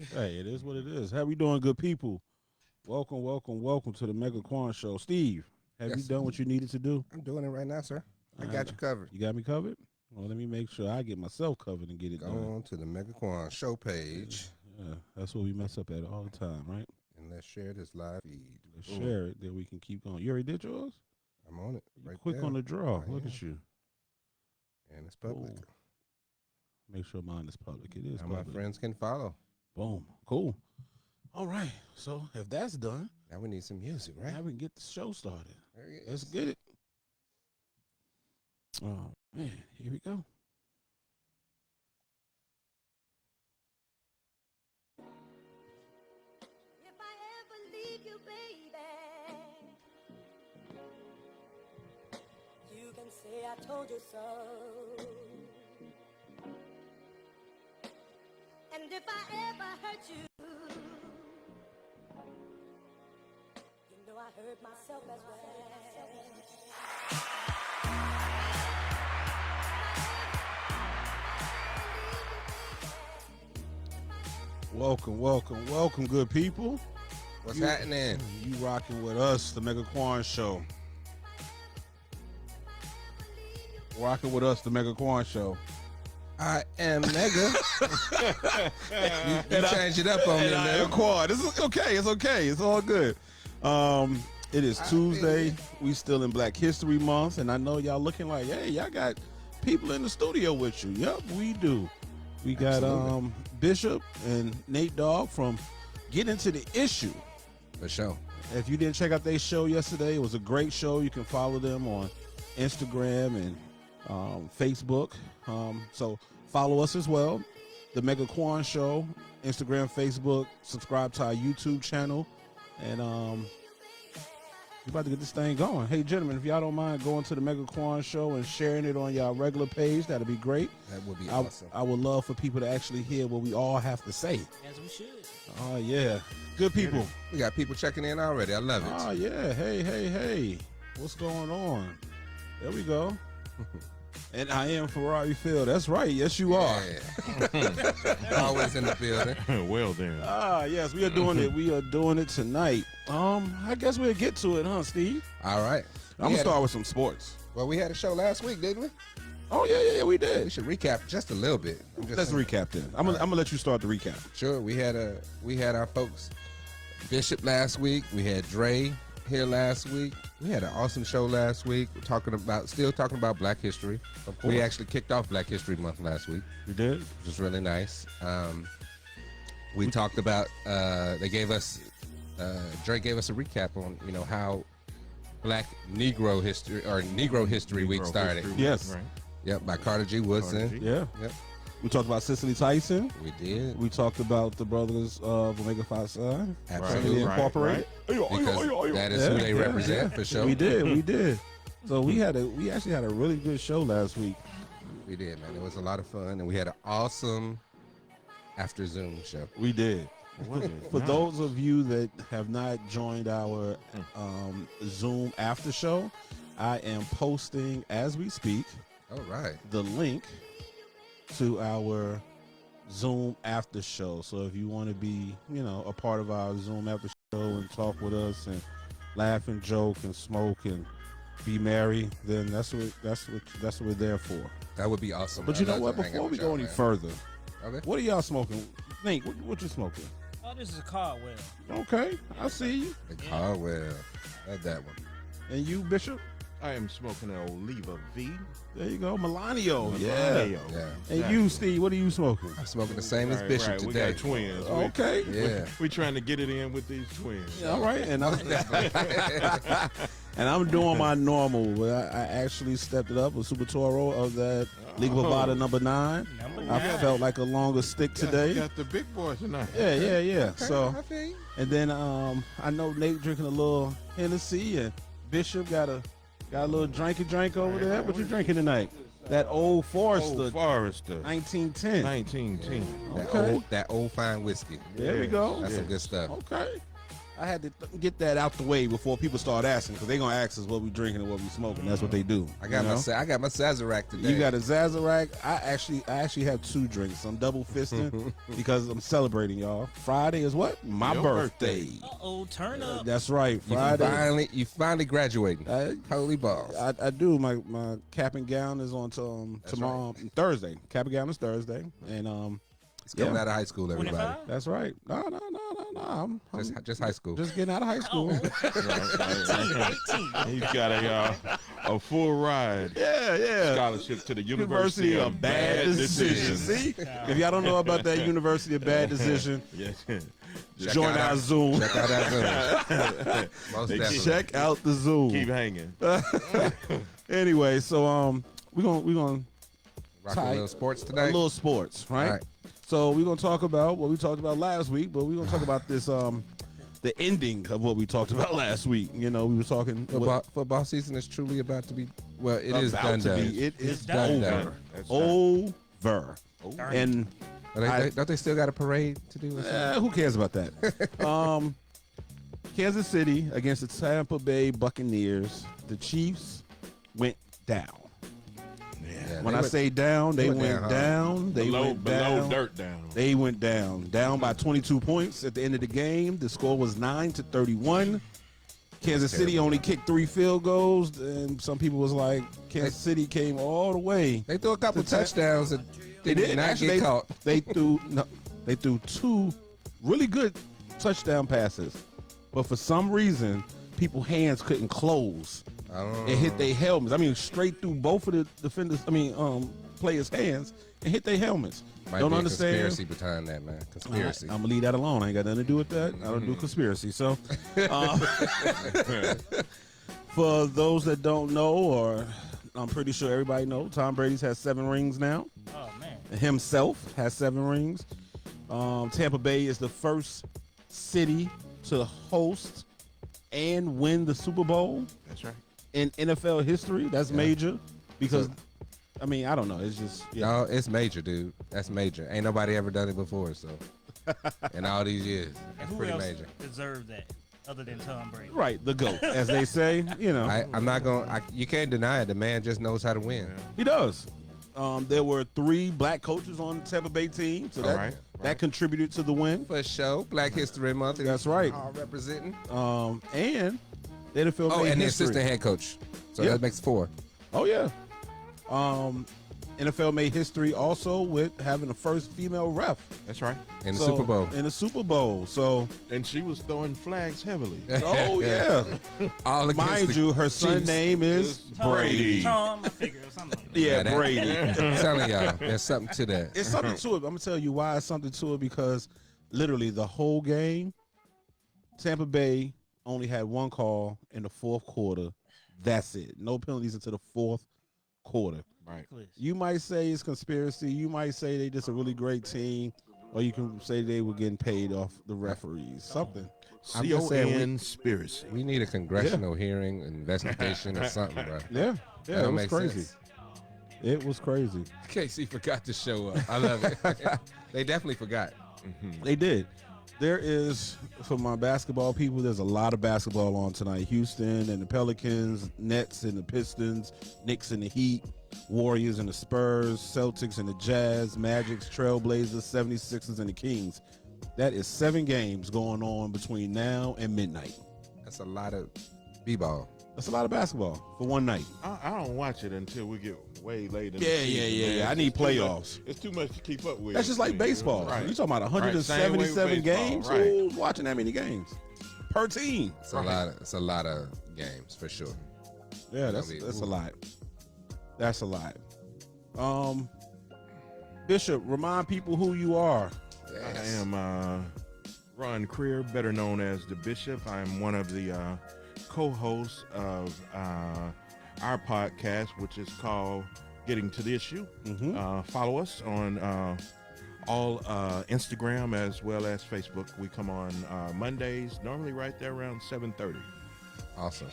Hey, it is what it is. How we doing, good people? Welcome, welcome, welcome to the Mega Quan Show. Steve, have you Yes, done what you needed to do? I'm doing it right now, sir. I Uh, got you covered. you got me covered? Well, let me make sure I get myself covered and get it Go done. on to the Mega Quan show Yeah, page yeah, that's what we mess up at all the time, right? and let's share this live feed. Let's Boom. share it, then we can keep going. You already did yours? I'm on it You right quick on there. the draw. I Look am. at you. And it's public. Cool. Make sure mine is public. It is Now my public. friends can follow. Boom. Cool. All right. So if that's done, Now we need some music, right? now we can get the show started. There he Let's is. get it. Oh man, here we go. If I ever leave you, baby, you can say I told you so. And if I ever hurt you, you know I hurt myself as Welcome, welcome, welcome, good people. What's You- happening? You rocking with us, the Mega Quan Show. Rocking with us, the Mega Quan Show. I am Mega. you changed it up on me, And I am man. Quan. This is okay. It's okay. It's all good. It is I Tuesday. feel We still in Black History Month, and I know y'all looking like, hey, y'all got people in the studio with you. Yep, we do. We got Absolutely. Bishop and Nate Dogg from Get Into the Issue. For sure. If you didn't check out their show yesterday, it was a great show. You can follow them on Instagram and Facebook. So follow us as well. The Mega Quan Show, Instagram, Facebook. Subscribe to our YouTube channel. And we're about to get this thing going. Hey, gentlemen, if y'all don't mind going to the Mega Quan Show and sharing it on your regular page, that'd be great. That would be I, awesome. I would love for people to actually hear what we all have to say. As we should. Oh, yeah. Good people. We got people checking in already. I love it. Oh, yeah. Hey, hey, hey. What's going on? There we go. And I am Ferrari Phil. That's right. Yes, you are. Yeah. Always in the building. Well then. Ah, yes, we are doing it. We are doing it tonight. I guess we'll get to it, huh, Steve? All right. I'm gonna start with some sports. Well, we had a show last week, didn't we? Oh yeah, we We did. should recap just a little bit. I'm just Let's saying. recap then. I'm gonna let you start the recap. Sure. We had our folks Bishop last week. We had Dre here last week. We had an awesome show last week. We're still talking about Black History. course. We actually kicked off Black History Month last week, You did. which was really nice. We talked about Dre gave us a recap on how Black Negro History or Negro History Week started. Yes. Right. Yep, by Carter G. Woodson. Carter G. Yeah. Yep, We talked about Cicely Tyson. we did. We talked about the brothers of Omega Phi Psi. Absolutely. Right. Incorporated. Because that is who they represent for sure. We did. We did. So we actually had a really good show last week. We did, man. It was a lot of fun, and we had an awesome after Zoom show. We did. Was it? For Nice. those of you that have not joined our Zoom after show, I am posting as we speak All right. the link to our Zoom after show. So if you want to be, a part of our Zoom after show and talk with us and laugh and joke and smoke and be merry, then that's what we're there for. That would be awesome. But I'd you know love what? to hang Before out we with go y'all, any man. further, Okay. what are y'all smoking? Nate, what you smoking? Oh, this is a Caldwell. Okay, I see you. The Caldwell. Had that one. And you, Bishop? I am smoking an Oliva V. There you go, Melanio. Yeah. Melanio. Yeah. And you, Steve, what are you smoking? I'm smoking the same as Right, Bishop right. We today. got twins. Okay. Yeah. We trying to get it in with these twins. Yeah, all right. And I'm doing my normal. But I actually stepped it up with Super Toro of that League of Bovada number 9. Number I 9. felt like a longer stick You today. got the big boy tonight. Yeah. So, I feel you. and then I know Nate drinking a little Hennessy, and Bishop got a little drank over there. What you drinking tonight? That Old Forester, Old Forester. 1910. 1910. That Okay. old fine whiskey. There we go. That's some good stuff. Okay. I had to get that out the way before people start asking, because they gonna ask us what we drinking and what we smoking. That's what they do. I got you know? I got my Sazerac today. You got a Sazerac. I actually have 2 drinks. I'm double fisting because I'm celebrating, y'all. Friday is what? My Your birthday. Uh-oh, turn up. That's right. Friday. You finally graduating. Holy balls. I do. My cap and gown is on tomorrow, Thursday. Cap and gown is Thursday, and It's coming out of high school, everybody. 25? that's right. No. I'm Just high school. just getting out of high school. 18. He's got a full ride Yeah. scholarship to the University of Bad Decisions. See, if y'all don't know about that University of Bad Decision, Yes. join our Zoom. Check out that Zoom. Most They definitely. Check out the Zoom. Keep hanging. Anyway, so we're gonna Rock a little sports a tonight. little sports, right? All right. So we're gonna talk about what we talked about last week, but we're gonna talk about this the ending of what we talked about last week. You know, we were talking Football season is truly about to be. Well, it is about done. to done. be. It is It's done. over. That's Over. Darn. And Don't they still got a parade to do? Or something? who cares about that? Kansas City against the Tampa Bay Buccaneers. The Chiefs went down. Yeah, When they I went- say down, they went down. They below, went down. below dirt down. They went down by 22 points at the end of the game. The score was 9-31. Kansas City only kicked 3 field goals, and some people was like, Kansas City came all the way. They threw a couple touchdowns and They did did not actually. get caught. They threw 2 really good touchdown passes, but for some reason, people's hands couldn't close. It hit their helmets. I mean, straight through both of the defenders. Players' hands and hit their helmets. Might Don't be a understand. conspiracy behind that, man. Conspiracy. I'm gonna leave that alone. I ain't got nothing to do with that. I don't do conspiracy. So, for those that don't know, or I'm pretty sure everybody know, Tom Brady's has 7 rings now. Oh, man. Himself has 7 rings. Tampa Bay is the first city to host and win the Super Bowl That's right. in NFL history. That's major because, I don't know. It's just, No, it's major, dude. That's major. Ain't nobody ever done it before, so in all these years, And it's who pretty else major. deserved that other than Tom Brady? Right, the GOAT, as they say. You know, I'm not going. You can't deny it. The man just knows how to win. he does. There were 3 black coaches on the Tampa Bay team, so that, Right. that contributed to the win. For sure, Black History Month. That's right. All representing. And the NFL Oh, made and the history. assistant head coach. So Yeah. that makes 4. Oh yeah. NFL made history also with having the first female ref That's right. In the So- Super Bowl. In the Super Bowl. So, And she was throwing flags heavily. oh yeah. All against Mind the you, her son's Chiefs. name is Tom, Brady. Tom, I figure or something. Like that. Yeah, that- Brady. I'm telling y'all, there's something to that. It's something to it. I'm gonna tell you why it's something to it, because literally the whole game, Tampa Bay only had 1 call in the 4th quarter. That's it. No penalties until the 4th quarter. Right. You might say it's conspiracy. You might say they just a really great team, or you can say they were getting paid off the referees. Something. I'm just saying Conspiracy. We need a congressional hearing, investigation, or something, bro. Yeah, That yeah, it don't was make crazy. sense. It was crazy. Casey forgot to show up. I love it. They definitely forgot. They did. There is, for my basketball people, there's a lot of basketball on tonight. Houston and the Pelicans, Nets and the Pistons, Knicks and the Heat, Warriors and the Spurs, Celtics and the Jazz, Magics, Trailblazers, 76ers and the Kings. That is 7 games going on between now and midnight. That's a lot of b-ball. That's a lot of basketball for one night. I don't watch it until we get way late in the Yeah, season, man. yeah. I It's need just too much- playoffs. It's too much to keep up with. That's just like baseball. Right. You talking about Right, same way with 177 baseball, games? right. Who's watching that many games per team? It's a lot. It's a lot of games for sure. Yeah, that's I mean, a ooh. lot. That's a lot. Bishop, remind people who you are. I am Ron Creer, better known as the Bishop. I'm one of the co-hosts of our podcast, which is called Getting to the Issue. Follow us on all Instagram as well as Facebook. We come on Mondays, normally right there around 7:30. Awesome.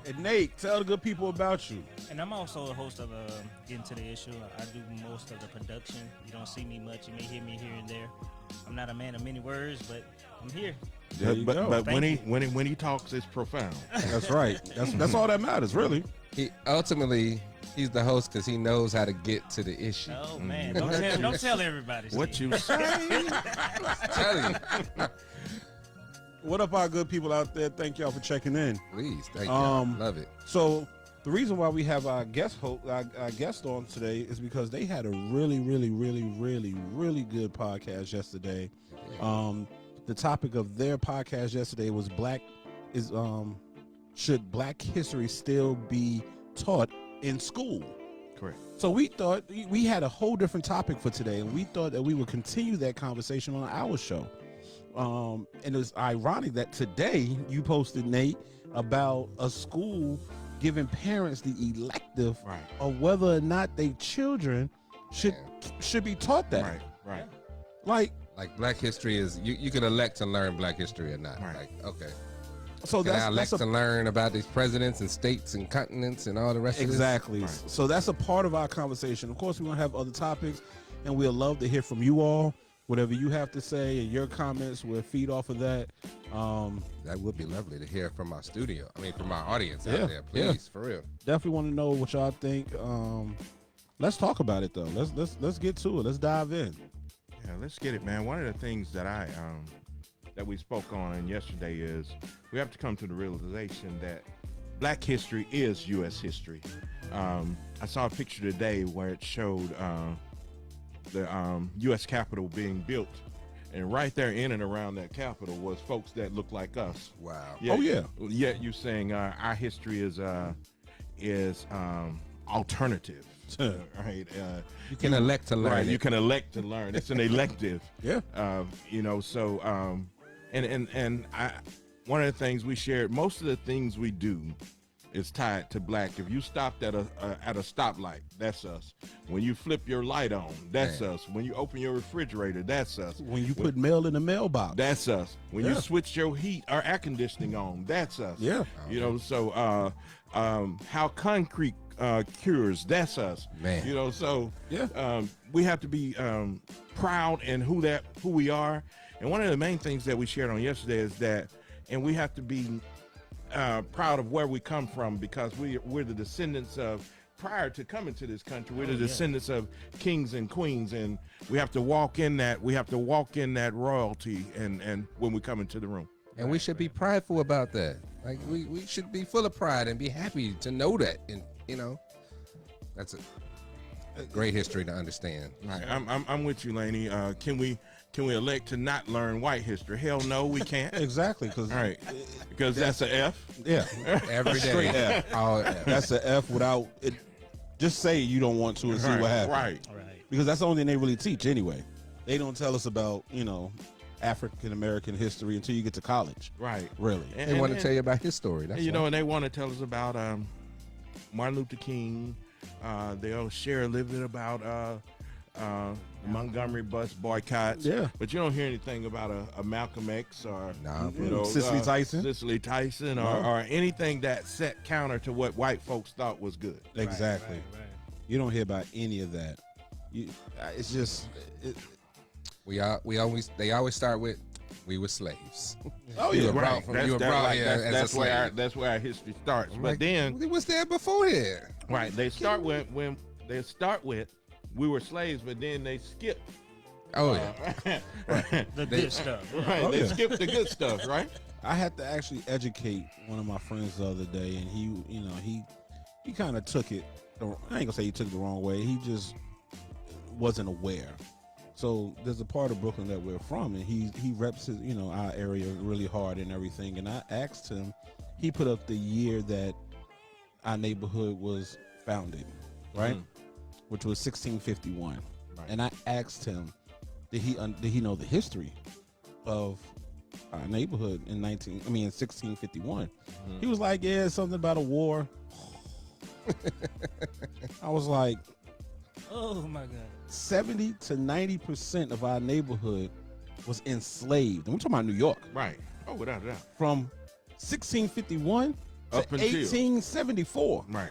And Nate, tell the good people about you. And I'm also a host of Getting to the Issue. I do most of the production. You don't see me much. You may hear me here and there. I'm not a man of many words, but I'm here. There you go. But when Thank when he talks, it's profound. That's right. That's all that matters, really. He ultimately he's the host because he knows how to get to the issue. Oh man, don't tell everybody. What Steve. you say? Tell you, What up, our good people out there? Thank y'all for checking in. please, thank you. Um, Love it. So the reason why we have our guest on today is because they had a really good podcast yesterday. The topic of their podcast yesterday was should Black history still be taught in school? Correct. So we thought we had a whole different topic for today, and we thought that we would continue that conversation on our show. And it's ironic that today you posted, Nate, about a school giving parents the elective Right. of whether or not their children should be taught that. Right. Like Black history is you can elect to learn Black history or not. Right. Like okay, So can I that's elect a to learn about these presidents and states and continents and all the rest exactly. Right. So that's a part of our conversation. Of course, we're gonna have other topics, and we'll love to hear from you all. Whatever you have to say and your comments, we'll feed off of that. of this? That would be lovely to hear from our studio. I mean, from our audience Yeah, out there. Please, for real. Definitely want to know what y'all think. Let's talk about it though. Let's get to it. Let's dive in. Yeah, let's get it, man. One of the things that that we spoke on yesterday is we have to come to the realization that Black history is U.S. history. I saw a picture today where it showed the U.S. Capitol being built, and right there in and around that Capitol was folks that look like us. Wow. Oh, yeah. Yet you saying our history is alternative, right? You can elect to learn. Right, it. you can elect to learn. It's an elective. Yeah. So and I one of the things we shared, most of the things we do is tied to Black. If you stopped at a stoplight, that's us. When you flip your light on, that's Man. us. When you open your refrigerator, that's us. When you put mail in the mailbox, That's us. When you Yeah. switch your heat or air conditioning on, that's us. yeah. So how concrete cures, that's us. Man. So Yeah. we have to be proud in who we are. And one of the main things that we shared on yesterday is that, and we have to be proud of where we come from, because we're the descendants of, prior to coming to this country, we're the descendants of kings and queens, and we have to walk in that. We have to walk in that royalty, and when we come into the room. And we should be prideful about that. Like we should be full of pride and be happy to know that. And that's a great history to understand. Right. I'm with you, Laney. Can we elect to not learn white history? Hell no, we can't. Exactly. Because All right, because that's an F. yeah, Every Straight day. F. All F. that's an F without it. Just say you don't want to and see Right, what happens. right. Right. Because that's the only thing they really teach anyway. They don't tell us about African American history until you get to college. Right. Really. They want to tell you about his story. That's And, why. and they want to tell us about Martin Luther King. They'll share a little bit about the Montgomery bus boycotts. Yeah. But you don't hear anything about a Malcolm X or Nah, Cicely Tyson. Cicely Tyson, No. or anything that set counter to what white folks thought was good. Exactly. Right. You don't hear about any of that. It's just. they always start with we were slaves. Oh You yeah. were brought from- you were brought here as a That's where our history starts. I'm But like, then, it was there before here. right, they start with we were slaves, but then they skip. Oh yeah. The good stuff. Right, Oh, they yeah. skip the good stuff, right? I had to actually educate one of my friends the other day, and he kind of took it. I ain't gonna say he took it the wrong way. He just wasn't aware. So there's a part of Brooklyn that we're from, and he reps his, our area really hard and everything. And I asked him, he put up the year that our neighborhood was founded, right? Which was 1651. Right. And I asked him, did he know the history of our neighborhood in 1651? He was like, yeah, something about a war. I was like, Oh my God. 70 to 90% of our neighborhood was enslaved. And we're talking about New York. Right. Oh, without a doubt. From 1651 to Up until 1874, right.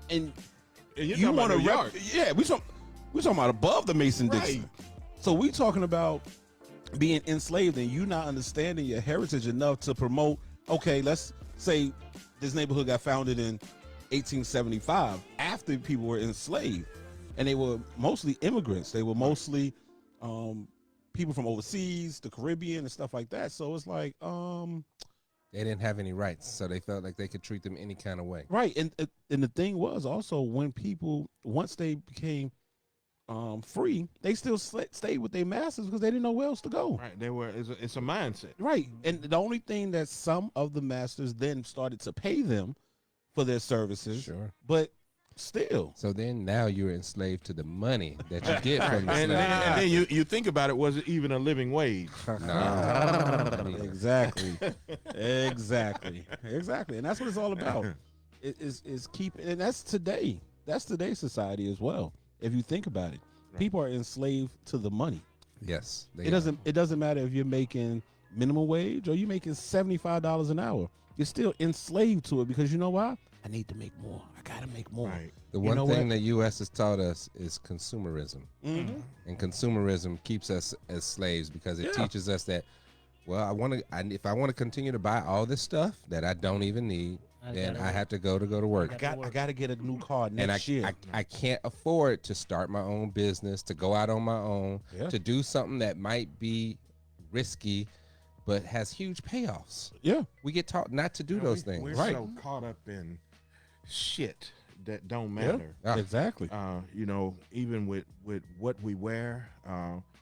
and And you're you talking want about to New York. yeah, we talking about above the Mason Dixon. Right. So we talking about being enslaved and you not understanding your heritage enough to promote. Okay, let's say this neighborhood got founded in 1875 after people were enslaved, and they were mostly immigrants. They were mostly people from overseas, the Caribbean, and stuff like that. So it's like, They didn't have any rights, so they felt like they could treat them any kind of way. right. And the thing was also when people once they became free, they still stayed with their masters because they didn't know where else to go. Right. They were. It's a mindset. Right. And the only thing that some of the masters then started to pay them for their services, Sure. but still. So then now you're enslaved to the money that you get from the And slave. then you think about it. Was it even a living wage? Exactly. Exactly. And that's what it's all about. Is keeping, and that's today. That's today's society as well. If you think about it, people are enslaved to the money. Yes. It doesn't matter if you're making minimum wage or you're making $75 an hour. You're still enslaved to it because you know why? I need to make more. I gotta make more. Right. The You one know thing what? the U.S. has taught us is consumerism. Mm-hmm. And consumerism keeps us as slaves because it teaches us that, well, if I want to continue to buy all this stuff that I don't even need, then I have to go to work. I gotta get a new car And next year. I can't afford to start my own business, to go out on my own, Yeah. to do something that might be risky, but has huge payoffs. Yeah. We get taught not to do those things. We're Right. so caught up in shit that don't matter. Ah. Exactly. Even with what we wear.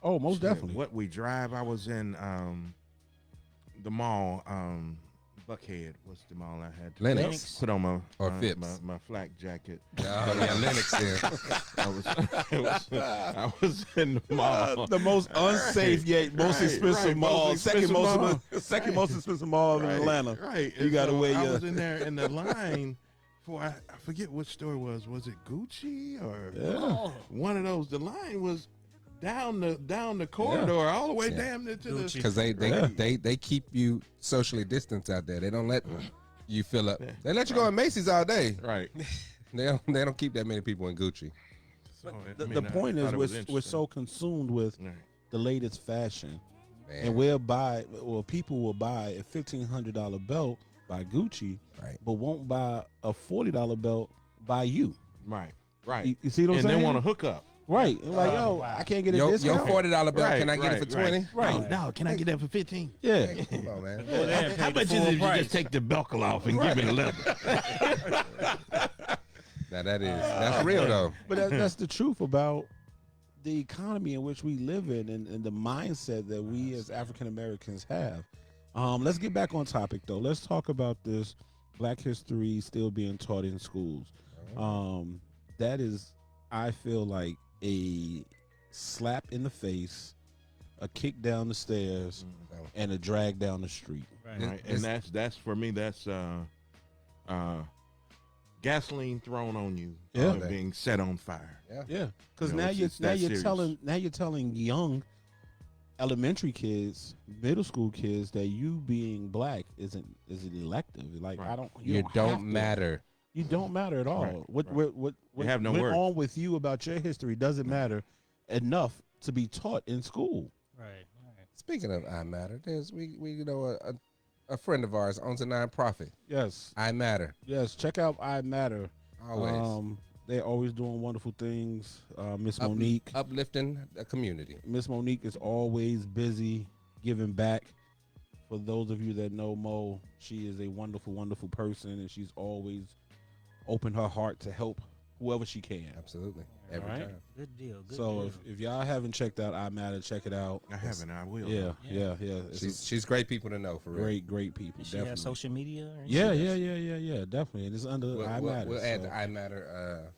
Oh, most definitely. What we drive. I was in the mall. Buckhead. What's the mall I had to Lennox. put on Or Phipps. my flak jacket. Oh, yeah, Lennox then. I was in the mall. The most unsafe yet most expensive mall. most Second expensive second most expensive mall in Atlanta. Right. You gotta wear I your. was in there in the line for I forget which store it was. Was it Gucci or one of those? The line was down the corridor all the way damn near to the. Because they keep you socially distanced out there. They don't let you fill up. They let you go in Macy's all day. Right. They don't keep that many people in Gucci. So, The point is we're so consumed with the latest fashion, Man. and people will buy a $1,500 belt by Gucci, Right. but won't buy a $40 belt by you. Right. Right. You see what I'm and saying? they want to hook up. Right. Like, I can't get a Your discount. $40 bill, Right, can I get it for 20? Right. No, can I get that for 15? Yeah. Come on, man. How much is it if you just take the buckle off and give it a leather? Now that's real though. But that's the truth about the economy in which we live in and the mindset that we as African Americans have. Let's get back on topic though. Let's talk about this Black history still being taught in schools. That is, I feel like, a slap in the face, a kick down the stairs, and a drag down the street. Right. And that's for me. That's gasoline thrown on you. Yeah. Being set on fire. Yeah, because You know, now it's that serious. you're telling young elementary kids, middle school kids that you being black is an elective. Like Right. You have don't to. matter. You don't matter at all. Right, What You have no went worth. on with you about your history doesn't matter enough to be taught in school. Right. Speaking of I Matter, there's we a friend of ours owns a nonprofit. Yes, I Matter. yes. Check out I Matter. Always. They're always doing wonderful things. Miss Monique. Uplifting the community. Miss Monique is always busy giving back. For those of you that know Mo, she is a wonderful, wonderful person, and she's always opened her heart to help whoever she can. Absolutely. Every All right. time. Good deal. Good So deal. if y'all haven't checked out I Matter, check it out. I haven't. I will. Yeah. It's She's great people to know for real. great people. Does she Definitely. have social media? Or Yeah, anything? yeah. Definitely. And it's under We'll, I we'll- Matter. we'll add so- the I Matter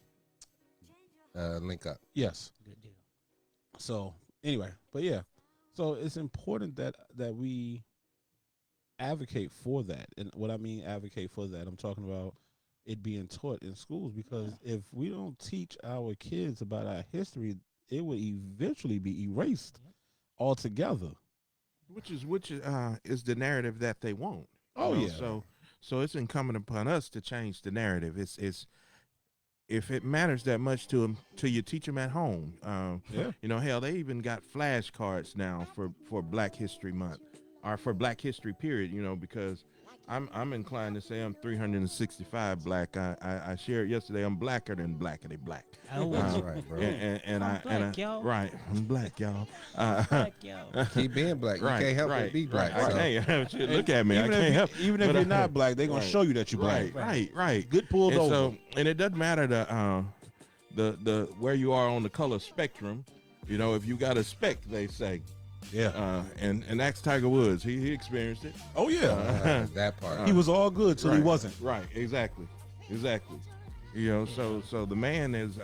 link up. Yes. Good deal. So anyway, but yeah, so it's important that we advocate for that. And what I mean advocate for that, I'm talking about it being taught in schools, because if we don't teach our kids about our history, it will eventually be erased altogether. Which is the narrative that they want. Oh, you know? yeah. So it's incumbent upon us to change the narrative. It's if it matters that much to them, to you teach them at home. Yeah. You know, hell, they even got flashcards now for Black History Month or for Black History period. You know, because I'm inclined to say I'm 365 black. I shared yesterday. I'm blacker than blackity black. Oh, That's right, bro. And I'm black, y'all. right, I'm black, y'all. Black, yo. Keep being black. You can't help but be black. Right. so. I can't. Shit, look at me. I Even can't if, help. even if But, you're not black, they're gonna right. show you that you're black. Right. Get pulled And over. so, and it doesn't matter the where you are on the color spectrum. You know, if you got a spec, they say. Yeah. And that's Tiger Woods. He experienced it. Oh yeah. That part. He was all good till he Right. wasn't. Right. Exactly. You know, so the man is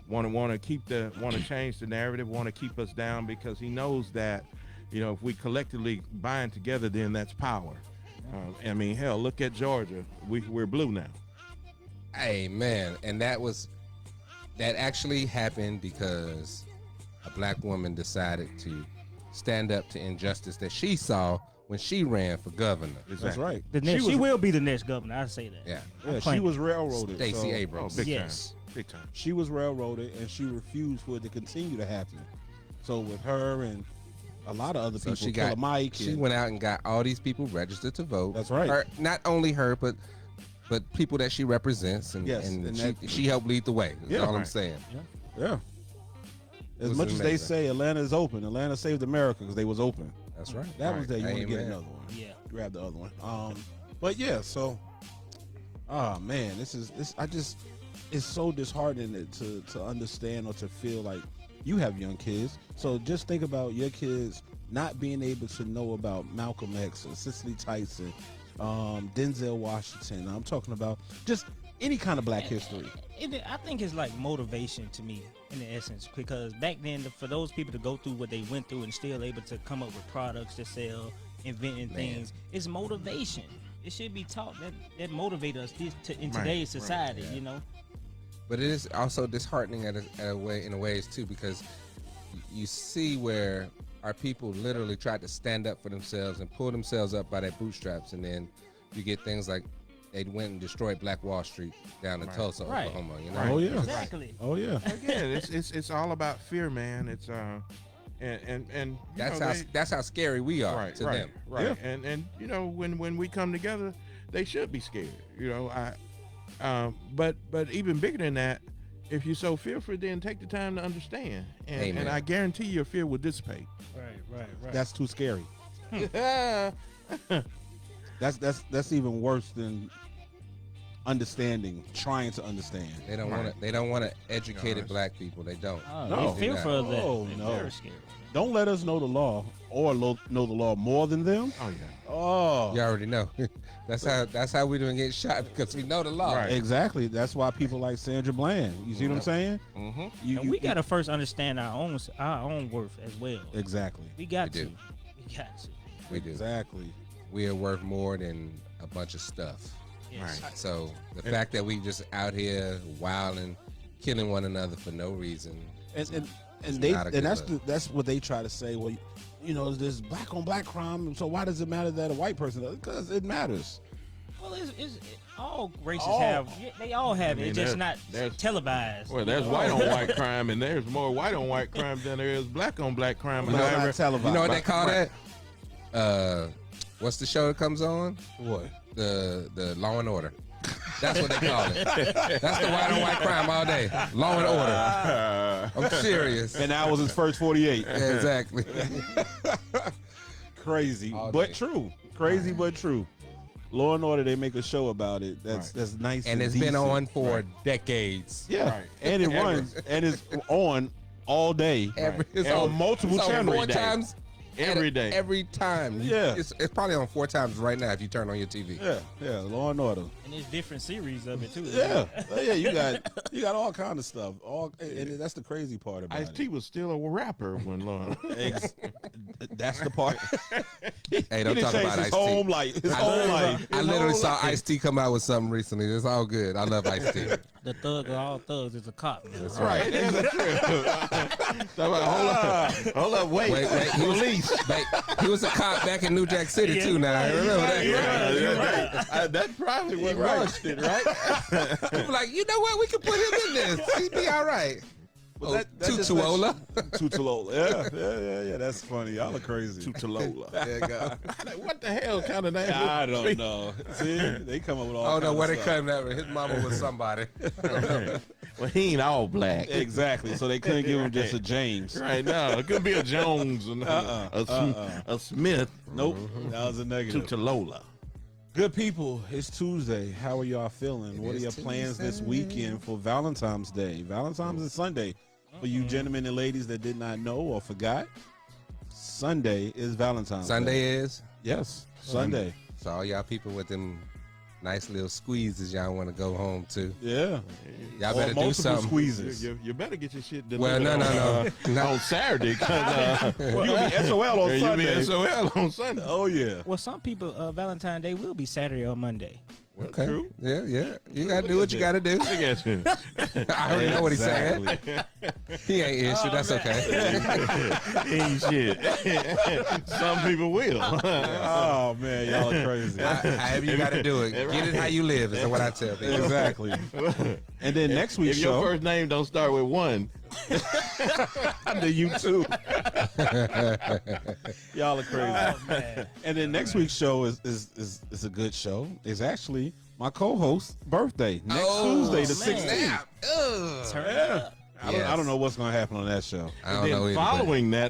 want to change the narrative, want to keep us down because he knows that, you know, if we collectively bind together, then that's power. I mean, hell, look at Georgia. We're blue now. Hey man, and that actually happened because a black woman decided to stand up to injustice that she saw when she ran for governor. That's right. The next, She she was- will be the next governor. I say that. Yeah. Yeah, she claim was railroaded. Stacey so Abrams. Big Yes. time. Big time. She was railroaded, and she refused for it to continue to happen. So with her and a lot of other So people, she Killer got Mike. she and- went out and got all these people registered to vote. That's right. Her, not only her, but people that she represents, and, Yes, and, and she helped lead the way. That's Yeah. all I'm Right. saying. Yeah. As was much as they amazing. say Atlanta is open, Atlanta saved America because they was open. That's right. That was Right. there. You want to get Amen. another one? Yeah. Grab the other one. But yeah. So, man, it's so disheartening to understand or to feel like you have young kids. So just think about your kids not being able to know about Malcolm X or Cicely Tyson, Denzel Washington. I'm talking about just any kind of black history. I think it's like motivation to me in the essence, because back then for those people to go through what they went through and still able to come up with products to sell, inventing things, it's motivation. It should be taught that motivate us in Right, today's right, society, yeah. you know. But it is also disheartening in a ways too, because you see where our people literally tried to stand up for themselves and pull themselves up by their bootstraps, and then you get things like they went and destroyed Black Wall Street down in Tulsa, Right. Oklahoma. You know? Right. Oh yeah. Exactly. Oh yeah. Again, it's all about fear, man. It's and you That's know, how they- that's how scary we are right, to right, them. right. And you know, when we come together, they should be scared. You know, but even bigger than that, if you're so fearful, then take the time to understand, and Amen. I guarantee your fear will dissipate. Right. That's too scary. That's even worse than understanding, trying to understand. They don't Right. want to. They don't want to educated it's- black people. They don't. Oh, No. they fearful of that. Oh, They're no. very scared. Don't let us know the law or know the law more than them. Oh yeah. Oh, You already know. that's how we don't get shot, because we know the law. Right. exactly. That's why people like Sandra Bland. You see what I'm saying? Mm-hmm. And we gotta first understand our own worth as well. exactly, We got We to. do. We got to. We do. exactly. We are worth more than a bunch of stuff. Yes. Right. So the fact that we just out here wilding, killing one another for no reason. And they not a good that's what they try to say. Well, you know, there's black on black crime. So why does it matter that a white person does? Because it matters. Well, all races All- have. They all have I it. mean, It's just not there's- televised. Well, there's white on white crime, and there's more white on white crime than there is black on black crime. But it's However, not televised. You know what they call Right. that? What's the show that comes on? What? The Law and Order. That's what they call it. That's the white on white crime all day. Law and Order. I'm serious. And that was his first 48. Yeah, exactly. Crazy, All but day. true. Crazy, but true. Law and Order, they make a show about it. That's Right. that's nice. And it's been decent. on for decades. Yeah, Right. and it runs and it's on all day. It's on on multiple it's on channels. 4 times Every day. Every time. Yeah. It's probably on 4 times right now if you turn on your TV. Yeah, Law and Order. And there's different series of it too. Yeah, yeah, you got all kind of stuff. And that's the crazy part about Ice-T it. was still a rapper when Lauren. That's the part. Hey, don't talk about his Ice-T. whole life. His whole life. I literally saw Ice-T come out with something recently. It's all good. I love Ice-T. the thug of all thugs is a cop now. That's Right. Hold up, wait. He was a cop back in New Jack City too. Now I remember that. That's probably what rushed it, right? People like, you know what? We can put him in this. He'd be all right. Well, Oh, Tutuola. Tutuola. Yeah. That's funny. Y'all are crazy. Tutalola. There you go. What the hell kind of name? I don't know. See, they come up with all. I don't know where they kind cut him. His mama was somebody. Well, he ain't all black. Exactly. So they couldn't give him just a James. Right now, it could be a Jones and a Smith. Nope. That was a negative. Tutalola. Good people, it's Tuesday. How are y'all feeling? What are is your plans this Tuesday. weekend for Valentine's Day? Valentine's is Sunday. For you gentlemen and ladies that did not know or forgot, Sunday is Valentine's Day. Sunday is. Yes, Sunday. So all y'all people with them nice little squeezes y'all want to go home to. Yeah. Y'all Or better do multiple something. squeezes. You better get your shit Well, delivered no. on Saturday. Cause, You'll be SOL on you'll Sunday. be SOL on Sunday. Oh, yeah. Well, some people, Valentine's Day will be Saturday or Monday. Okay. True. Yeah. You gotta do what you gotta do. Look at you. I already know what he's saying. Exactly. He ain't issue. That's okay. Ain't shit. Some people will. Oh, man, y'all are crazy. However you gotta do it. Get it how you live is what I tell people. Exactly. And then next week's If your show, first name don't start with one, under you too. Y'all are crazy. Oh, man. And then next week's show is a good show. It's actually my co-host's birthday next Tuesday, the 16th. Snap. Ugh. Turn up. I don't know what's going to happen on that show. I don't then know either.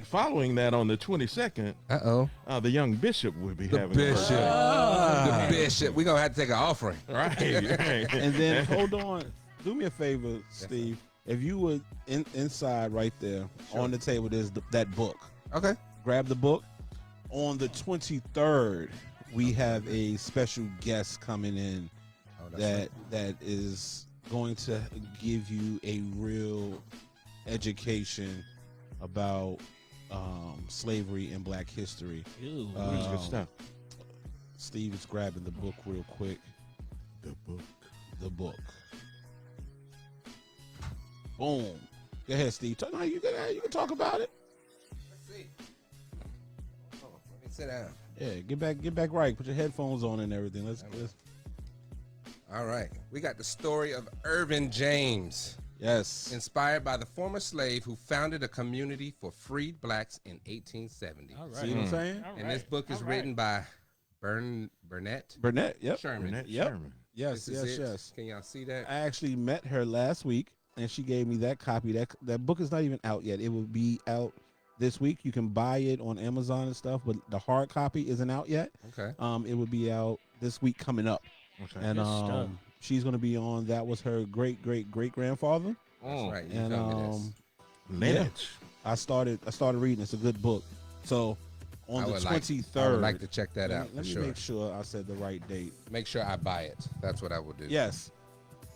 following that on the 22nd, Uh-oh. the young bishop will be The having bishop. a The bishop. We're going to have to take an offering. birthday. Right. And then hold on, do me a favor, Steve. If you would inside right there on the table, there's that book. Okay. Grab the book. On the 23rd, we have a special guest coming in that is going to give you a real education about slavery and Black history. Ew. That's good stuff. Steve is grabbing the book real quick. The book. The book. Boom. Go ahead, Steve. You can talk about it. Let's see. Oh, let me sit down. Yeah, get back right. Put your headphones on and everything. Let's All right. We got the story of Irvin James, yes. inspired by the former slave who founded a community for freed blacks in 1870. All right. See what I'm saying? All And this right. book is All written by Burnett Burnett. Yep. Sherman. Burnett Yep. Sherman. Yes. This is Yes. it. Yes. Can y'all see that? I actually met her last week, and she gave me that copy. That book is not even out yet. It will be out this week. You can buy it on Amazon and stuff, but the hard copy isn't out yet. Okay. It will be out this week coming up, Okay. and Good stuff. she's going to be on. That was her great grandfather, That's right. You and told me this. Lineage. I started reading. It's a good book. So on I the would like- 23rd, I would like to check that let out me, for let me sure. make sure I said the right date. Make sure I buy it. That's what I will do. Yes,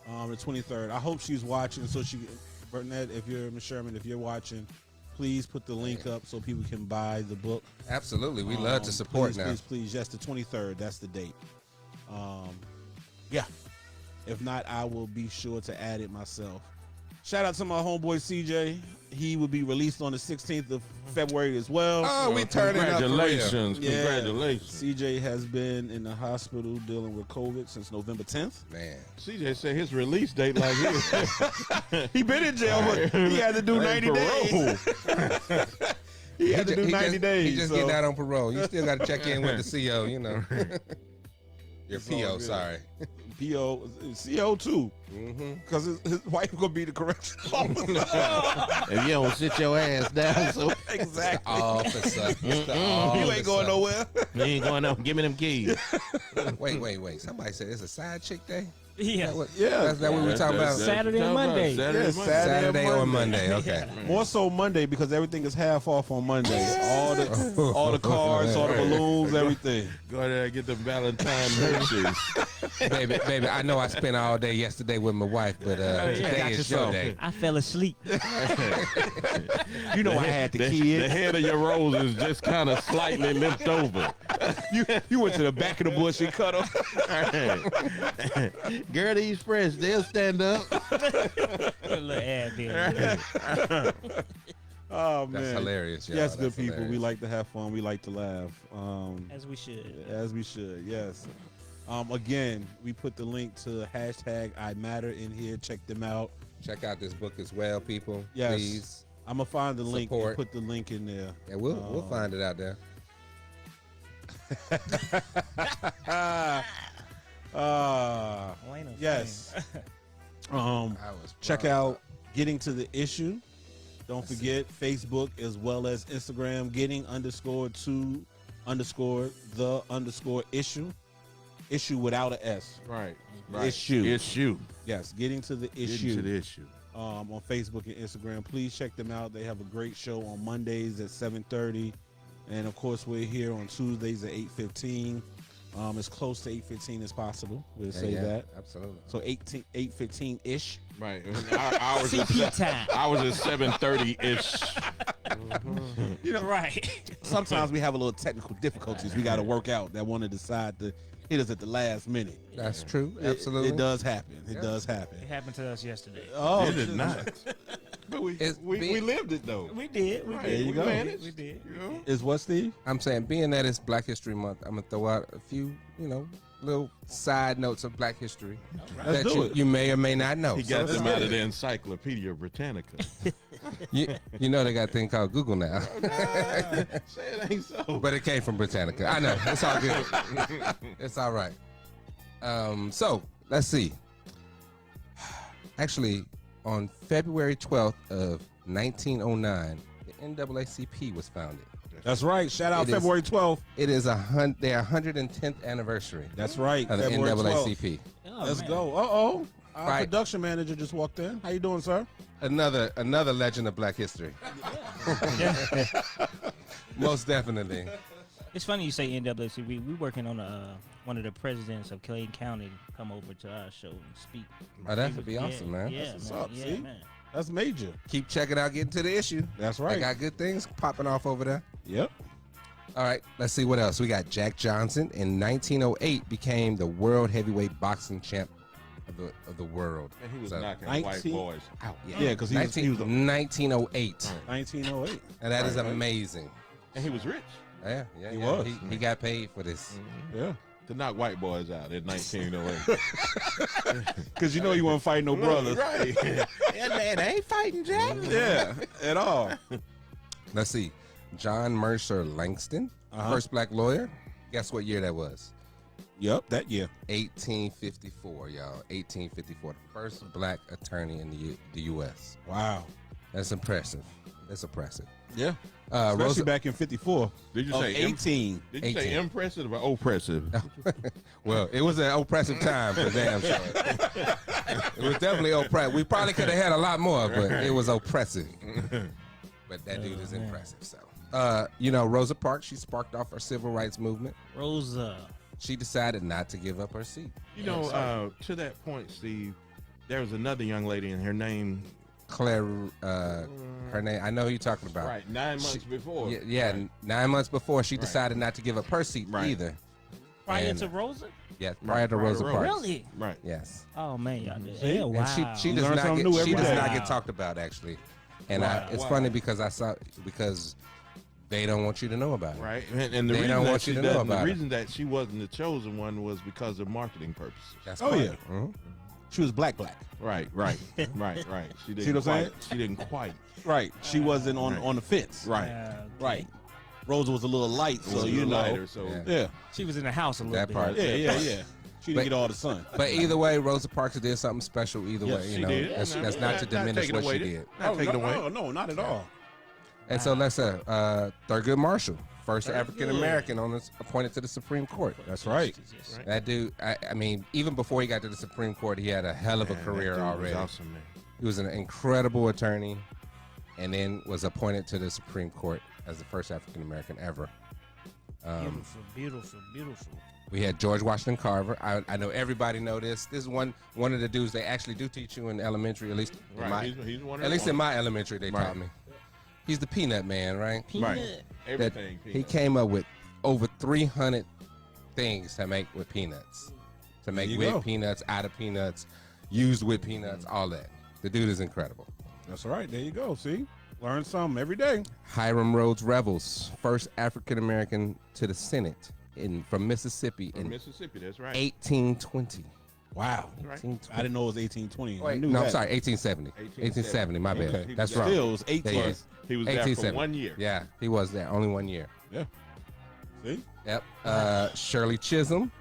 the 23rd. I hope she's watching. So Burnett, if you're Ms. Sherman, if you're watching, please put the link up so people can buy the book. Absolutely. We love to support please, now. Please. Yes, the 23rd. That's the date. Yeah. If not, I will be sure to add it myself. Shout out to my homeboy CJ. He will be released on the 16th of February as well. Oh, we turning up for real. Congratulations. Yeah. Congratulations. CJ has been in the hospital dealing with COVID since November 10th. Man. CJ said his release date like his. He been in jail, but he had to do 90 days. He had to do 90 days. He just so. getting out on parole. You still got to check in with the CO, you know. Your It's all PO, good. sorry. CO too, Mm-hmm. because his wife gonna be the correctional officer. If you don't sit your ass down, so Exactly. Officer. It's the You ain't going officer. nowhere. you ain't going up. Give me them keys. Wait. Somebody said it's a side chick day? Yeah. Yeah. That's what we were talking about. Saturday and Monday. Yes, Saturday or Monday. Monday. Okay. More so Monday because everything is half off on Monday. All the cards, all the balloons, everything. Go there and get the Valentine merches. baby, I know I spent all day yesterday with my wife, but today got is you your so. day. I fell asleep. You know I had the The kids. head of your rose is just kind of slightly limped over. You went to the back of the bush and cut them. Girl, these fresh, they'll stand up. A little ad bill. Oh man, That's hilarious. Y'all. Yes, good That's people. We hilarious. like to have fun. We like to laugh. As we should. As we should. Yes. Again, we put the link to hashtag I Matter in here. Check them out. Check out this book as well, people. Yes. Please. I'm gonna find the link and Support. put the link in there. Yeah, we'll find it out there. Ain't no Yes. I was Check proud. out Getting to the Issue. Don't forget Facebook as well as Instagram. Getting_to_the_issue. Issue without an S. Right. Issue. Issue. Yes, Getting to the Issue. Getting to the issue. On Facebook and Instagram. Please check them out. They have a great show on Mondays at 7:30. And of course, we're here on Tuesdays at 8:15. As close to 8:15 as possible. We'll say that. Absolutely. So 8:15-ish. Right. Ours is CP time. Ours is 7:30-ish. You know, Right. sometimes we have a little technical difficulties we got to work out that want to decide to hit us at the last minute. That's true. It- Absolutely. It does happen. It does happen. It happened to us yesterday. Oh, It did not. But we It's we big. lived it though. We did. We Right, There did. you we go. managed. We did. You know? Is what, Steve? I'm saying, being that it's Black History Month, I'm gonna throw out a few, little side notes of Black history Let's that do it. you may or may not know. He So got let's them get out of it. the Encyclopedia Britannica. You know they got a thing called Google now, Say it ain't so. but it came from Britannica. I know. It's all good. It's all right. So let's see. Actually, on February 12th of 1909, the NAACP was founded. That's right. Shout out It is- February 12th. It is their 110th anniversary That's right. of the February 12th. NAACP. Oh, Let's man. go. Uh-oh. Our Right. production manager just walked in. How you doing, sir? Another legend of Black history. Most definitely. It's funny you say NAACP. We working on one of the presidents of Clay County to come over to our show and speak. Oh, that would be awesome, man. Yeah, That's man. what's up, Yeah, see? man. That's major. Keep checking out, getting to the issue. That's I right. got good things popping off over there. Yep. All right, let's see what else. We got Jack Johnson in 1908 became the world heavyweight boxing champ of the world. And he was So, knocking 19 white boys out. Yeah, because he was 1908. 1908. And that is Right, right. amazing. And he was rich Yeah. He was. He got paid for this. Yeah. to knock white boys out in 1908. Because you know you won't fight no brothers. Right. They ain't fighting Jack. Yeah, at all. Let's see. John Mercer Langston, first black lawyer. Guess what year that was? Yep, that year. 1854, y'all. 1854. The first black attorney in the U.S. Wow. That's impressive. That's impressive. Yeah. Especially Rosa, back in 54. Did you Of say 18. Did you say 18. impressive or oppressive? well, it was an oppressive time for damn sure. It was definitely oppressive. We probably could have had a lot more, but it was oppressive. But that dude is impressive. So, Rosa Parks, she sparked off her civil rights movement. Rosa. She decided not to give up her seat. You know, to that point, Steve, there was another young lady, and her name, Claire, her name, I know who you're talking about. right, 9 months before. Yeah, Right. 9 months before, she Right. decided not to give up her seat Right. either. Prior And- to Rosa? Yeah, Right, prior to prior to Rosa Rosa. Parks. Really? Right. Yes. Oh man, y'all did. See? Yeah, wow. And she You does learn not something get new she every does day. not Wow. get talked about actually, and Wow. it's Wow. funny because because they don't want you to know about it. Right, and the They reason don't that want she you to know doesn't- about the it. reason that she wasn't the chosen one was because of marketing purposes. That's Oh, fine. yeah. Mhm. She was black. Right, right, right. She didn't See what I'm quite. She didn't quite. Right. She wasn't on, Right. on the fence. Right. Okay. Right. Rosa was a little light, It so was a you little know. lighter, so Yeah. Yeah. She was in the house a little That bit. part. Yeah. She didn't But- get all the sun. But either way, Rosa Parks did something special. Either Yes, way, she did. that's, Yeah, that's no, not not- to not diminish taking what away she the- did. Not taking away. No, not at all. And so let's Thurgood Marshall, first African American appointed to the Supreme Court. That's right. Right. That dude, I mean, even before he got to the Supreme Court, he had a hell of a Man, career that dude was already. awesome, man. He was an incredible attorney, and then was appointed to the Supreme Court as the first African American ever. Beautiful. We had George Washington Carver. I know everybody know this. This is one of the dudes they actually do teach you in elementary, at least in Right, my, he's one of at least in the my elementary they Right. taught me. He's the peanut man, right? ones. Right. Everything. He peanut. came up with over 300 things to make with peanuts. To make you with go. peanuts, out of peanuts, used with peanuts, all that. The dude is incredible. That's right. There you go. See, learn something every day. Hiram Rhodes Revels, first African American to the Senate from Mississippi From in Mississippi, that's right. 1820. Wow. Right. 1820. I didn't know it was 1820. I Wait, knew no, I'm that. sorry, 1870. 1870, my bad. Okay. That's He was wrong. Still, it was 18. Yeah, yeah. He was there for 1870. 1 year. Yeah, he was there. Only 1 year. Yeah. See? Yep. Shirley Chisholm.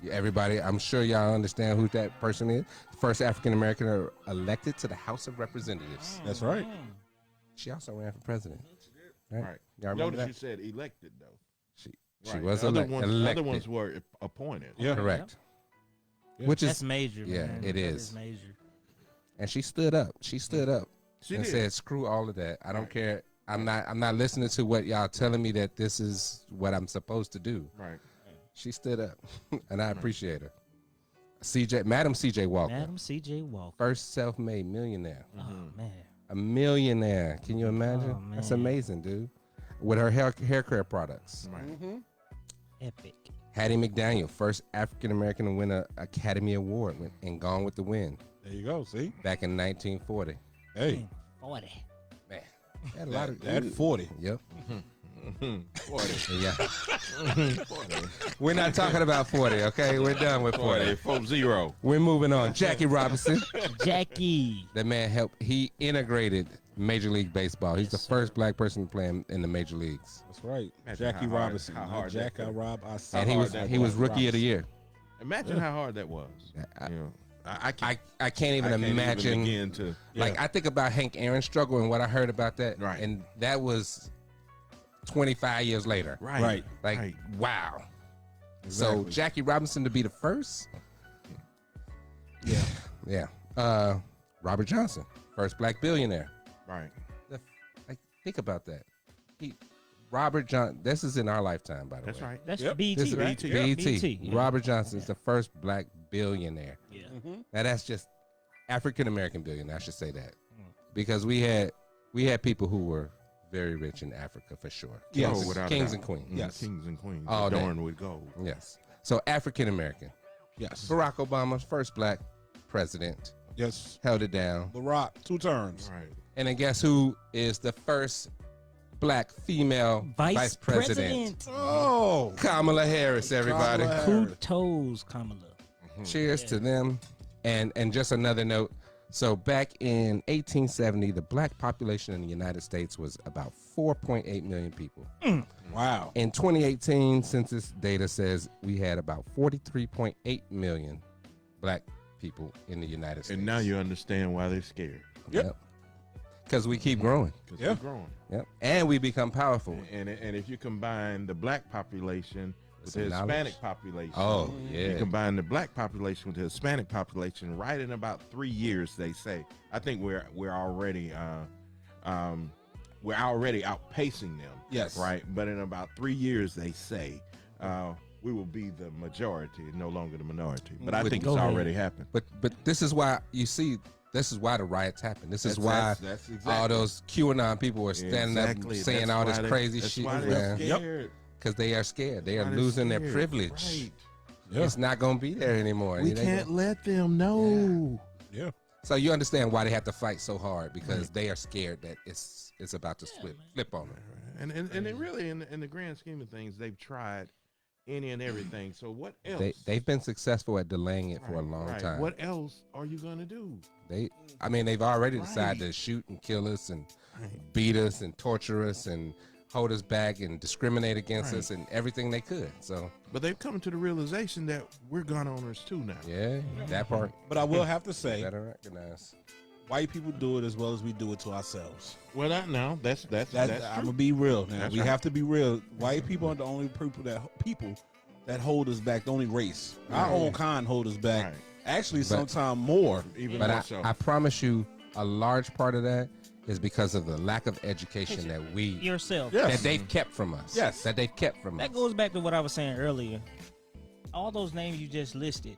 Everybody, I'm sure y'all understand who that person is. First African American elected to the House of Representatives. That's right. She also ran for president. Right? Right. Y'all remember Notice that? you said elected, though. She Right. was The other elected. ones were appointed. Yeah. Correct. Yeah. Which That's is, major. yeah, man. it That is. major. and she stood up. She stood up She and did. said, "Screw all of that. I don't Right. care. I'm not listening to what y'all telling me that this is what I'm supposed to do." Right. She stood up, and I appreciate her. Madam CJ Walker, Madam C.J. Walker. first self-made millionaire, Oh man. a millionaire. Can you imagine? Oh, That's man. amazing, dude. With her hair care products. Right. Epic. Hattie McDaniel, first African American to win an Academy Award in Gone with the Wind There you go. See? back in 1940. Hey, 40. Man, had a lot of that 40. Yep. 40. Yeah. We're not talking about 40, okay? We're done with 40. 40. We're moving on. Jackie Robinson. Jackie. That man he integrated Major League Baseball. He's the first black person to play in the major leagues. That's right. Imagine Jackie how hard- Robinson. how Not hard Jack, that I could- Rob, I saw. And he was rookie of the year. Imagine how hard that was. I- You know, I can't, I can't even I can't imagine. begin to. Like I think about Hank Aaron's struggle and what I heard about that, Right. and that was 25 years later. Right. Right. Like Right. wow. So Exactly. Jackie Robinson to be the first. Yeah. Yeah. Robert Johnson, first black billionaire. Right. Like think about that. Robert Johnson. This is in our lifetime, by the That's way. right. That's Yep. BT, This is right? BET. Yeah. Robert Johnson is the first black billionaire. Yeah. Now that's just African American billionaire. I should say that because we had people who were very rich in Africa for sure. Yes. Kings, Oh, without a kings doubt. and queens. Yes. Kings and queens. All day. Adorned with gold. Yes. So African American. Yes. Barack Obama, first black president, Yes. held it down. The Rock, 2 terms. Right. And then guess who is the first black female Vice president? Oh. Kamala Harris, everybody. Kamala Harris. Kudos, Kamala. Cheers to them. And just another note. So back in 1870, the black population in the United States was about 4.8 million people. Wow. In 2018, census data says we had about 43.8 million black people in the United States. And now you understand why they're scared. Yep. Because we keep growing. Because Yeah. they're growing. Yep. And we become powerful. And if you combine the black population with Some the knowledge. Hispanic population, Oh, you yeah. combine the black population with the Hispanic population, right in about 3 years, they say. I think we're already outpacing them. Yes. Right. But in about 3 years, they say we will be the majority, no longer the minority. But I But think go it's ahead. already happened. But this is why you see. This is why the riots happen. This is why that's exactly. all those QAnon people are standing Exactly. up saying That's all this why they- crazy that's shit, why they're man. scared. Because they are scared. They are Why they're losing their scared. privilege. Right. Yeah. It's not going to be there anymore. We They can't gon- let them know. Yeah. So you understand why they have to fight so hard because they are scared that it's about to flip on them. And it really, in the grand scheme of things, they've tried any and everything. So what else? They've been successful at delaying it for a Right, long right. time. What else are you gonna do? They've already decided Right. to shoot and kill us and Right. beat us and torture us and hold us back and discriminate against Right. us and everything they could. So But they've come to the realization that we're gun owners too now. yeah, that part But I will have to say, better recognize. white people do it as well as we do it to ourselves. Well, that now that's I'm true. gonna be real now. That's We right. have to be real. White people are the only people that hold us back. The only race. Our Right. own kind hold us back. Right. Actually, sometimes more. Even But more so. I promise you, a large part of that is because of the lack of education that Yourself. Yes. that they've kept from us. Yes. that they've kept from That us. goes back to what I was saying earlier. All those names you just listed,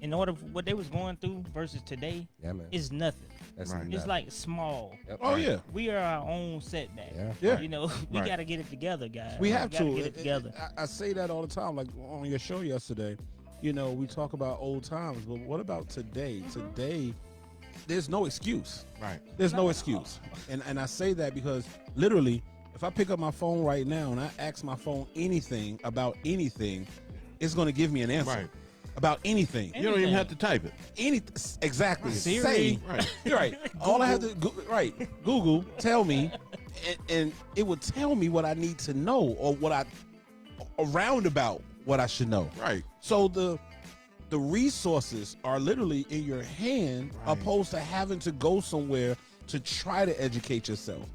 in order for what they was going through versus today, Yeah, man. is nothing. That's Right. It's nothing. like small. Yep. Oh yeah, We are our own setback. Yeah. Yeah. You know, we Right. got to get it together, guys. we have gotta to. get it together. I say that all the time. Like on your show yesterday, you know, we talk about old times, but what about today? Today, there's no excuse. Right. There's no excuse. And I say that because literally, if I pick up my phone right now and I ask my phone anything about anything, it's going to give me an answer Right. about anything. You don't even have to type it. Exactly. Siri. Say, Right. you're right. All I have to Google, tell me, and it would tell me what I need to know or around about what I should know. Right. So the resources are literally in your hand, Right. opposed to having to go somewhere to try to educate yourself.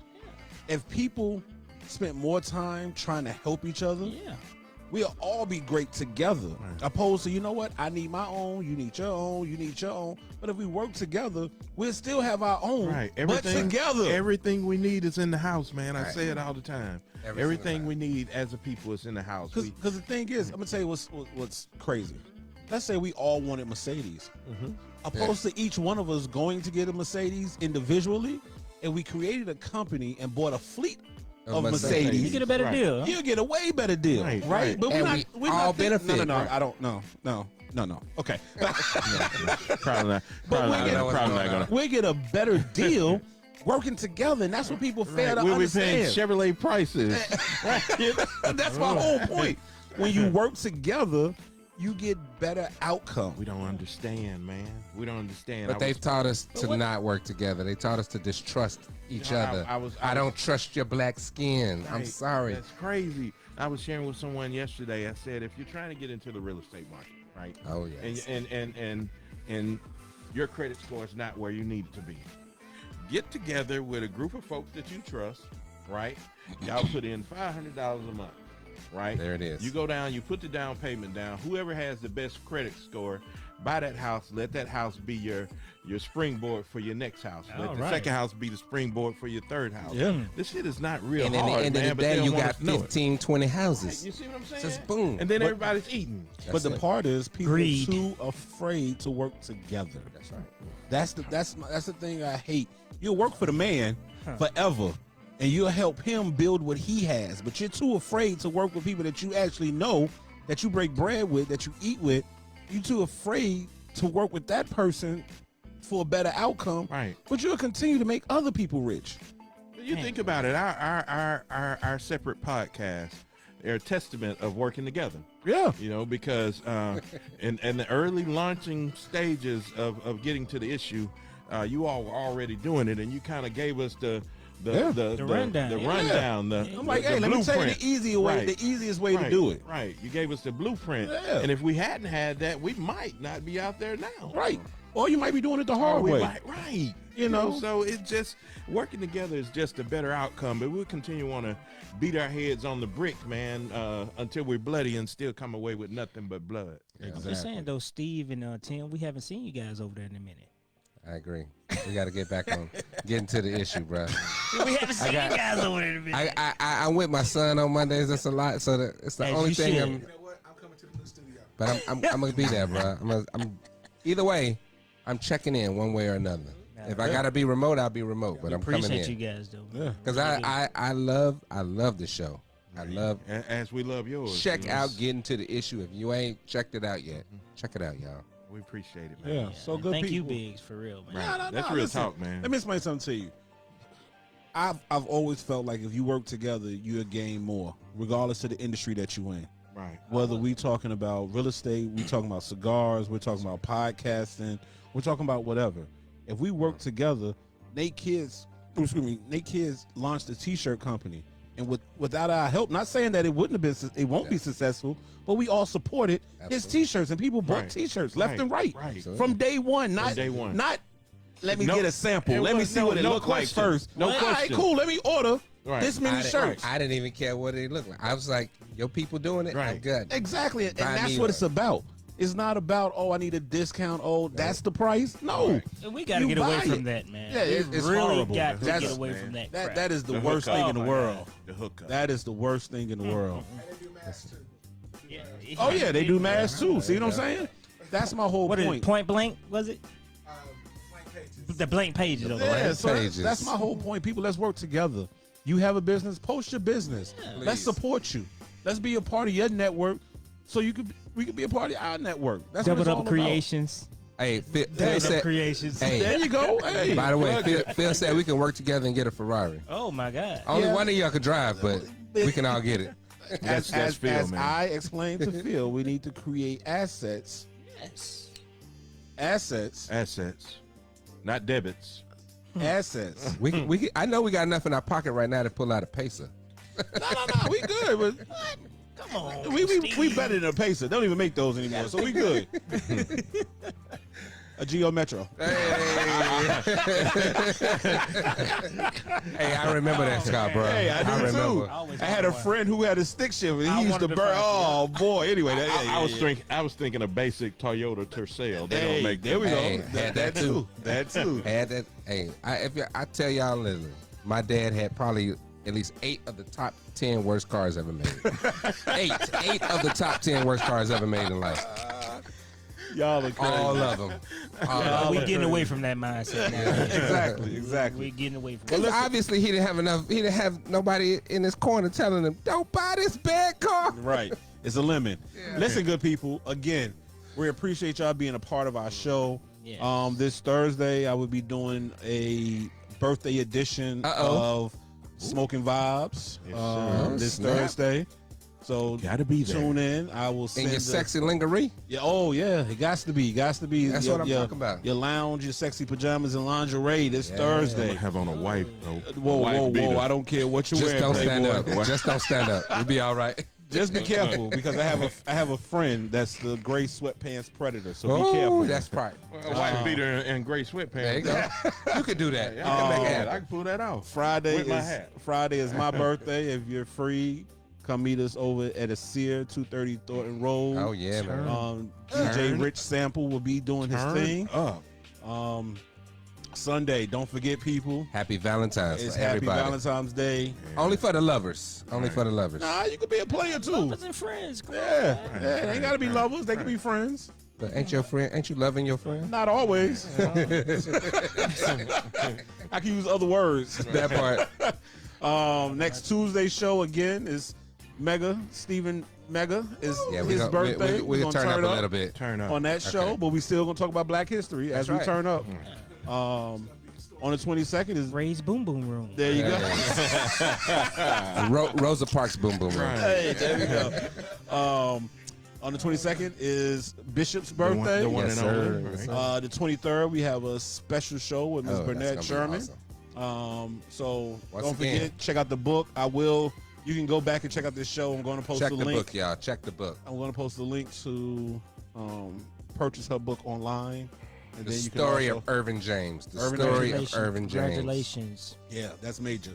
If people spent more time trying to help each other, Yeah. we'll all be great together. Right. Opposed to, you know what, I need my own, you need your own, you need your own. But if we work together, we'll still have our own. Right. But together. Everything we need is in the house, man. I Right. say it all the time. Every Everything single we need as a people is in the house. Because the thing is, I'm gonna tell you what's crazy. Let's say we all wanted Mercedes. Opposed to each one of us going to get a Mercedes individually, and we created a company and bought a fleet of Mercedes. You get a better Right. deal. Huh? You'll get a way better deal, Right, right? right. But And we all benefit. No, Right. I don't. No. Okay, Probably not. But we get- Probably not gonna. we get a better deal working together, and that's what people fail to We'll be paying understand. Chevrolet prices. That's my whole point. When you work together, you get better outcome. We don't understand, man. We don't understand. But they've taught us to not work together. They taught us to distrust each You know, other. I was- I don't trust your black skin. I'm Right. sorry. That's crazy. I was sharing with someone yesterday. I said, if you're trying to get into the real estate market, right? Oh, yes. And your credit score is not where you need it to be. Get together with a group of folks that you trust, right? Y'all put in $500 a month, right? There it is. You go down, you put the down payment down. Whoever has the best credit score, buy that house. Let that house be your springboard for your next house. Let All the right. second house be the springboard for your third house. Yeah. This shit is not real And at hard, the end man, of the but they day, don't you want got us to know it. 15, 20 houses. You see what I'm saying? Just boom. And then But- everybody's eating. But That's the it. part is, people Greed. are too afraid to work together. That's right. That's the thing I hate. You'll work for the man forever, and you'll help him build what he has. But you're too afraid to work with people that you actually know, that you break bread with, that you eat with. You're too afraid to work with that person for a better outcome. Right. But you'll continue to make other people rich. You think about it, our separate podcasts are a testament of working together. Yeah. You know, because in the early launching stages of getting to the issue, you all were already doing it, and you kind of gave us the rundown. the Yeah. rundown. I'm like, the hey, let me tell you blueprint. the easier way, Right. the easiest way Right, to do it. Right. You gave us the blueprint. Yeah. And if we hadn't had that, we might not be out there now. Right. Or you might be doing it the hard way. Right. You know? So it's just working together is just a better outcome. But we'll continue want to beat our heads on the brick, man, until we're bloody and still come away with nothing but blood. I'm just saying though, Steve and Tim, we haven't seen you guys over there in a minute. I agree. We got to get back on getting to the issue, bro. We haven't seen you guys over there in a minute. I'm with my son on Mondays. That's a lot. So it's the As only you thing. should. I'm coming to the new studio. But I'm gonna be there, bro. I'm either way. I'm checking in one way or another. If I gotta be remote, I'll be remote. But I'm coming Appreciate in you guys though. Yeah. because I love the show. I love. As we love yours. Check you know. out getting to the issue. If you ain't checked it out yet, check it out, y'all. We appreciate it, man. Yeah. So And good thank people. you, Biggs, for real, man. Right. That's real talk, man. Let me explain something to you. I've always felt like if you work together, you'll gain more, regardless of the industry that you in. Right. Whether we talking about real estate, we talking about cigars, we're talking about podcasting, we're talking about whatever. If we work together, Nate Kids launched a T-shirt company, and without our help, not saying that it wouldn't have been, it won't be successful, but we all supported his Absolutely. T-shirts, and people bought Right. T-shirts left Right. and right, Right. Absolutely. from day one. Not day one. Not let me No, get a sample. it Let me was- see no- what it no looked like question. first. No All right, question. cool. Let me order Right. this many shirts. I didn't even care what it looked like. I was like, your people doing it. I'm Right. good. Exactly, and Buy that's me what one. it's about. It's not about, oh, I need a discount. Oh, that's the price. No, And we got to You get away buy from it. that, man. Yeah, we it's really horrible. got to That's- get away from that. crap. that is the The worst hookup. thing in the Oh, my world. The hookup. That is the worst thing in the world. Yeah. Oh yeah, they do masks too. See what I'm saying? That's my whole What is it? point. Point blank? Was it? the blank pages. Over Yeah, Blank so that's, pages. that's my whole point. People, let's work together. You have a business, post your business. Let's Please. support you. Let's be a part of your network, so we could be a part of our network. That's what Doubled it's all Up about. Creations. Hey, Phil Doubled Up said. Creations. Hey, There you go. Hey, by the way, Phil said we can work together and get a Ferrari. Oh my God. Only Yeah. one of y'all could drive, but we can all get it. That's Phil, as man. I explained to Phil, we need to create assets, Yes. Assets, not debits. assets. I know we got enough in our pocket right now to pull out a pacer. No, we good. But Come on. we Steve. better than a Pacer. They don't even make those anymore, so we good. A Geo Metro. Hey, I remember that, Scott, bro. Hey, I do remember. too. Always I had a wanted one. friend who had a stick shift, and I he used to wanted to burn. find Oh boy! Anyway, I was thinking a basic Toyota Tercel. They Hey, don't make there we go. Hey, had that too. That too. Had that. Hey, I tell y'all, listen, my dad had probably at least 8 of the top 10 worst cars ever made. 8 of the top 10 worst cars ever made in life. Y'all are crazy. All of them. We getting away from that mindset now. Exactly. We getting away from Because that. obviously he didn't have enough. He didn't have nobody in his corner telling him, "Don't buy this bad car." Right. It's a lemon. Listen, good people. Again, we appreciate y'all being a part of our show. Yes. This Thursday, I will be doing a birthday edition Uh-oh. of Smoking Vibes. Yes, sir. This Snap. Thursday. So Gotta be there. tune in. I will send In your the- sexy lingerie. Yeah. Oh yeah. It got to be. That's what I'm talking about. Your lounge, your sexy pajamas and lingerie this I Thursday. have on a white. Whoa. I don't care what you Just wear. don't stand Playboy. up. Just don't stand up. You'll be all right. Just be careful because I have a friend that's the gray sweatpants predator. So be Oh, careful. that's right. A white beater and gray sweatpants. There you go. You could do that. Yeah, You can make it I happen. can pull that off. Friday With my is hat. Friday is my birthday. If you're free, come meet us over at a Sear 230 Thornton Road. Oh yeah, man. DJ Rich Sample will be doing his Turn thing. up. Sunday, don't forget people. Happy Valentine's It's for Happy everybody. Valentine's Day. Only for the lovers. Only for the lovers. Nah, you could be a player too. Lovers and friends. Come on. Yeah, they ain't gotta be lovers. They can be friends. But ain't your friend? Ain't you loving your friend? Not always. I can use other words. That part. Next Tuesday show again is Mega Stephen Mega is Yeah, we his gonna, birthday. we We're can gonna turn up a little bit. Turn up. on that show, Okay. but we still gonna talk about Black History as we right. turn up. On the 22nd is Ray's Boom Boom Room. there you go. Rosa Parks Boom Boom Room. Hey, there you go. On the 22nd is Bishop's birthday. The one Yes, and sir. only. Yes, right? The 23rd we have a special show with Ms. Oh, that's Burnett gonna be Sherman. awesome. So Once don't again. forget, check out the book. You can go back and check out this show. I'm going to post Check the the link. book, y'all. Check the book. I'm going to post the link to purchase her book online. And The then you can story also- of Irvin James. The Irvin story of Congratulations. Irvin James. Congratulations. Yeah, that's major.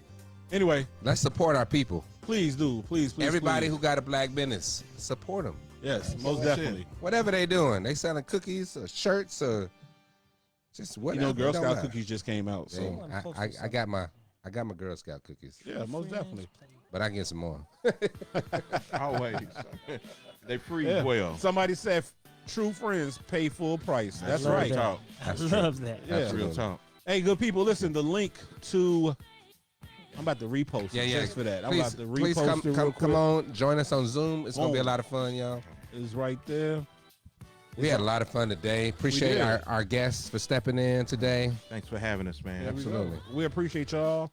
Anyway, Let's support our people. please do. Please. Everybody please. who got a black business, support them. Yes, most That's definitely. Whatever they doing, they selling cookies or shirts or just You whatever. know, Girl it don't Scout matter. cookies just came out. So, Dang, I got my Girl Scout cookies, yeah, most definitely. but I get some more. Always. They freeze Yeah. well. Somebody said true friends pay full price. That's love right. that. Talk. I love that. Yeah. That's real talk. Hey, good people, listen, the link to I'm about to repost Yeah, it yeah. just for that. I'm Please, about to please repost come, it real come, quick. come on, join us on Zoom. It's gonna be a Boom. lot of fun, y'all. It's right there. We had a lot of fun today. Appreciate did. our guests for stepping in today. Thanks for having us, man. There we go. Absolutely. We appreciate y'all.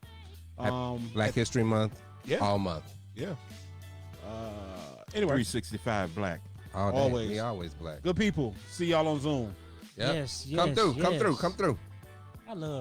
Black History Month, yeah, all month, yeah. Anyway, 365 black. all day. Always. We always black. good people. See y'all on Zoom. Yep. Yes, Come yes, through, come yes. through, come through. I love